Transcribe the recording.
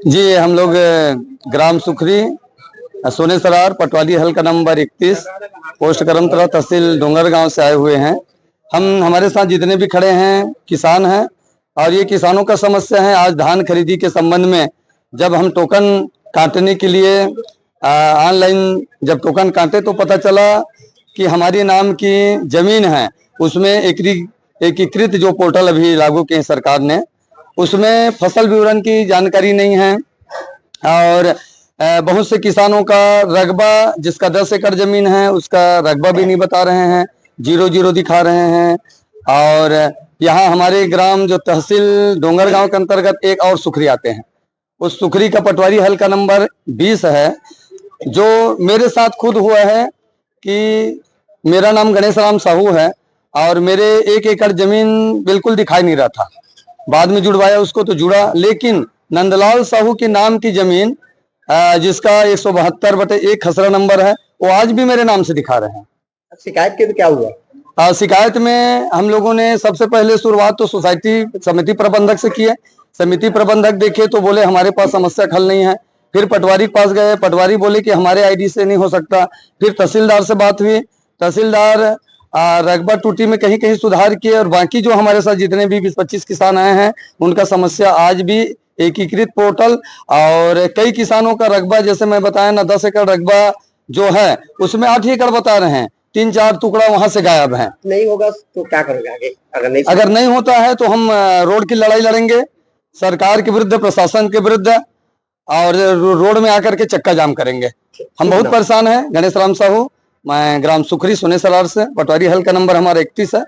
जी हम लोग ग्राम सुखरी सोने सरार पटवारी हल्का नंबर 31 पोस्ट करमतला तहसील डोंगरगांव से आए हुए हैं। हमारे साथ जितने भी खड़े हैं किसान हैं और ये किसानों का समस्या है। आज धान खरीदी के संबंध में जब हम टोकन काटने के लिए ऑनलाइन जब टोकन काटे तो पता चला कि हमारी नाम की जमीन है उसमें एकीकृत जो पोर्टल अभी लागू किए सरकार ने उसमें फसल विवरण की जानकारी नहीं है और बहुत से किसानों का रकबा जिसका 10 एकड़ जमीन है उसका रकबा भी नहीं बता रहे हैं, 0-0 दिखा रहे हैं। और यहाँ हमारे ग्राम जो तहसील डोंगरगांव के अंतर्गत एक और सुखरी आते हैं, उस सुखरी का पटवारी हल्का नंबर 20 है। जो मेरे साथ खुद हुआ है कि मेरा नाम गणेश राम साहू है और मेरे 1 एकड़ जमीन बिल्कुल दिखाई नहीं रहा था, बाद में जुड़वाया उसको तो जुड़ा, लेकिन नंदलाल साहू के नाम की जमीन जिसका 172/1 खसरा नंबर है वो आज भी मेरे नाम से दिखा रहे हैं। शिकायत के तो क्या हुआ? शिकायत में हम लोगों ने सबसे पहले शुरुआत तो सोसाइटी समिति प्रबंधक से की है। समिति प्रबंधक देखे तो बोले हमारे पास समस्या हल नहीं है। फिर पटवारी के पास गए, पटवारी बोले कि हमारे आईडी से नहीं हो सकता। फिर तहसीलदार से बात हुई, तहसीलदार रकबा टूटी में कहीं कहीं सुधार किए और बाकी जो हमारे साथ जितने भी 20-25 किसान आए हैं उनका समस्या आज भी एकीकृत पोर्टल और कई किसानों का रकबा जैसे मैं बताया ना 10 एकड़ रकबा जो है उसमें 8 एकड़ बता रहे हैं, 3-4 टुकड़ा वहां से गायब है। नहीं होगा तो क्या करोगे आगे? अगर नहीं होता है तो हम रोड की लड़ाई लड़ेंगे सरकार के विरुद्ध, प्रशासन के विरुद्ध और रोड में आकर के चक्का जाम करेंगे। हम बहुत परेशान हैं। गणेश राम साहू, मैं ग्राम सुखरी सोने सरार से, पटवारी हल्का नंबर हमारा 31 है।